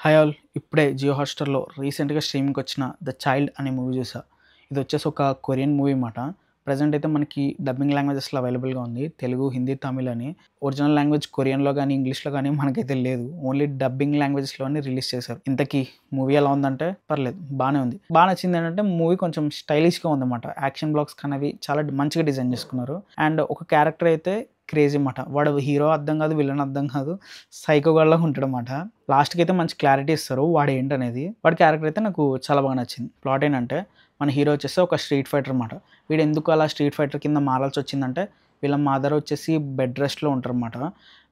Hi all ఇప్పుడే జియో హాట్‌స్టార్‌లో రీసెంట్‌గా స్ట్రీమింగ్‌కొచ్చిన 'the child' అనే మూవీ చూసా. ఇదొచ్చేసి ఒక కొరియన్ మూవీ మాట. ప్రెజెంట్ అయితే మనకి డబ్బింగ్ లాంగ్వేజెస్‌లో అవైలబుల్‌గా ఉంది. తెలుగు, హిందీ, తమిళ్ అని. ఒరిజినల్ లాంగ్వేజ్ కొరియన్‌లో గానీ, ఇంగ్లీష్‌లో గానీ మనకైతే లేదు. ఓన్లీ డబ్బింగ్ లాంగ్వేజెస్‌లోనే రిలీజ్ చేశారు. ఇంతకీ మూవీ ఎలా ఉందంటే పర్లేదు బానే ఉంది. బా నచ్చిందేంటంటే మూవీ కొంచెం స్టైలిష్‌గా ఉందన్నమాట. యాక్షన్ బ్లాక్స్ కనేవి చాలా మంచిగా డిజైన్ చేసుకున్నారు. అండ్ ఒక క్యారెక్టర్ అయితే క్రేజీ మాట. వాడు హీరో అర్థం కాదు, విలన్ అర్థం కాదు. సైకో గాడిలాగా ఉంటాడనమాట. లాస్ట్‌కైతే మంచి క్లారిటీ ఇస్తారు వాడేంటనేది. వాడి క్యారెక్టర్ అయితే నాకు చాలా బాగా నచ్చింది. ప్లాట్ ఏంటంటే మన హీరో వచ్చేసి ఒక స్ట్రీట్ ఫైటర్ అనమాట. వీడు ఎందుకు అలా స్ట్రీట్ ఫైటర్ కింద మారాల్సొచ్చిందంటే వీళ్ళ మదర్ వచ్చేసి బెడ్ రెస్ట్‌లో ఉంటారనమాట.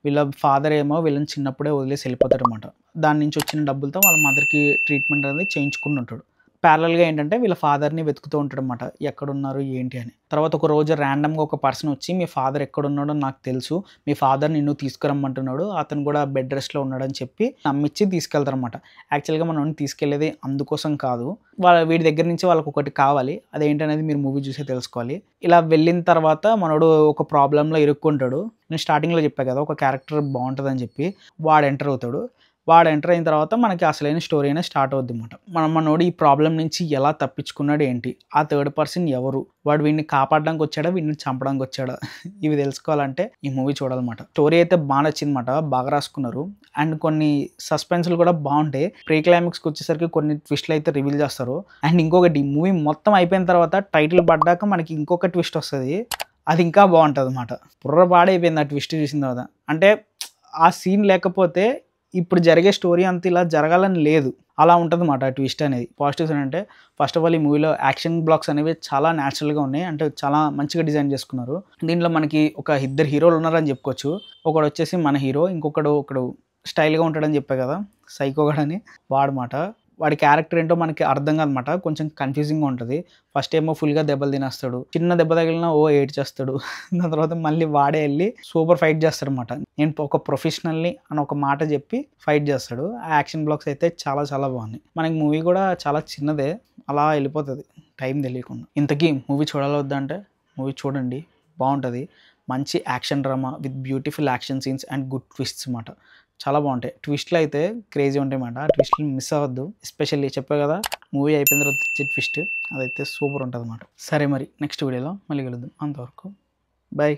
వీళ్ళ ఫాదర్ ఏమో వీళ్ళని చిన్నప్పుడే వదిలేసి వెళ్ళిపోతాడనమాట. దాని నుంచి వచ్చిన డబ్బులతో వాళ్ళ మదర్‌కి ట్రీట్మెంట్ అనేది చేయించుకొని ఉంటాడు. ప్యారలల్‌గా ఏంటంటే వీళ్ళ ఫాదర్‌ని వెతుకుతూ ఉంటాడనమాట. ఎక్కడున్నారు ఏంటి అని. తర్వాత ఒక రోజు ర్యాండమ్‌గా ఒక పర్సన్ వచ్చి మీ ఫాదర్ ఎక్కడున్నాడో నాకు తెలుసు. మీ ఫాదర్ నిన్ను తీసుకురమ్మంటున్నాడు. అతను కూడా బెడ్ రెస్ట్‌లో ఉన్నాడని చెప్పి నమ్మిచ్చి తీసుకెళ్తారనమాట. యాక్చువల్‌గా మనోడిని తీసుకెళ్ళేది అందుకోసం కాదు. వీడి దగ్గర నుంచి వాళ్ళకొకటి కావాలి. అదేంటనేది మీరు మూవీ చూసే తెలుసుకోవాలి. ఇలా వెళ్ళిన తర్వాత మనోడు ఒక ప్రాబ్లమ్‌లో ఇరుక్కుంటాడు. నేను స్టార్టింగ్‌లో చెప్పా కదా! ఒక క్యారెక్టర్ బావుంటదని చెప్పి. వాడు ఎంటర్ అవుతాడు. వాడు ఎంటర్ అయిన తర్వాత మనకి అసలైన స్టోరీ అనేది స్టార్ట్ అవుద్దనమాట. మనోడు ఈ ప్రాబ్లమ్ నుంచి ఎలా తప్పించుకున్నాడు ఏంటి? ఆ థర్డ్ పర్సన్ ఎవరు? వాడు వీడిని కాపాడడానికి వచ్చాడా? వీడిని చంపడానికి వచ్చాడా? ఇవి తెలుసుకోవాలంటే ఈ మూవీ చూడాలన్నమాట. స్టోరీ అయితే బా నచ్చిందన్నమాట. బాగా రాసుకున్నారు. అండ్ కొన్ని సస్పెన్స్‌లు కూడా బావుంటాయి. ప్రీ క్లైమాక్స్‌కి వచ్చేసరికి కొన్ని ట్విస్ట్‌లు అయితే రివీల్ చేస్తారు. అండ్ ఇంకొకటి మూవీ మొత్తం అయిపోయిన తర్వాత టైటిల్ పడ్డాక మనకి ఇంకొక ట్విస్ట్ వస్తది. అది ఇంకా బావుంటదన్నమాట. బుర్ర పాడైపోయింది ఆ ట్విస్ట్ చూసిన తర్వాత. అంటే ఆ సీన్ లేకపోతే ఇప్పుడు జరిగే స్టోరీ అంతా ఇలా జరగాలని లేదు. అలా ఉంటదన్నమాట ఆ ట్విస్ట్ అనేది. పాజిటివ్స్ ఏంటంటే ఫస్ట్ ఆఫ్ ఆల్ ఈ మూవీలో యాక్షన్ బ్లాక్స్ అనేవి చాలా న్యాచురల్‌గా ఉన్నాయి. అంటే చాలా మంచిగా డిజైన్ చేసుకున్నారు. దీంట్లో మనకి ఒక ఇద్దరు హీరోలు ఉన్నారని చెప్పుకోవచ్చు. ఒకడొచ్చేసి మన హీరో. ఒకడు స్టైల్‌గా ఉంటాడని చెప్పా కదా! సైకో గాడని వాడమాట. వాడి క్యారెక్టర్ ఏంటో మనకి అర్థం కాదనమాట. కొంచెం కన్‌ఫ్యూజింగ్‌గా ఉంటది. ఫస్ట్ ఏమో ఫుల్‌గా దెబ్బలు తినేస్తాడు. చిన్న దెబ్బ తగిలినా ఏడ్చేస్తాడు. దాని తర్వాత మళ్ళీ వాడే ఎళ్లి సూపర్ ఫైట్ చేస్తాడనమాట. నేను ఒక ప్రొఫెషనల్‌ని అని ఒక మాట చెప్పి ఫైట్ చేస్తాడు. ఆ యాక్షన్ బ్లాక్స్ అయితే చాలా చాలా బాగున్నాయి. మనకి మూవీ కూడా చాలా చిన్నదే. అలా ఎళ్ళిపోతది టైం తెలియకుండా. ఇంతకీ మూవీ చూడాలా వద్దా అంటే మూవీ చూడండి. బావుంటది. మంచి action drama with beautiful action scenes and good twists మాట. చాలా బావుంటాయి. ట్విస్ట్‌లు అయితే క్రేజీ ఉంటాయన్నమాట. ఆ ట్విస్ట్‌లు మిస్ అవ్వద్దు. ఎస్పెషల్లీ చెప్పా కదా! మూవీ అయిపోయిన తర్వాత వచ్చే ట్విస్ట్ అదైతే సూపర్ ఉంటదన్నమాట. సరే మరి నెక్స్ట్ వీడియోలో మళ్ళీ కలుద్దాం. అంతవరకు బై.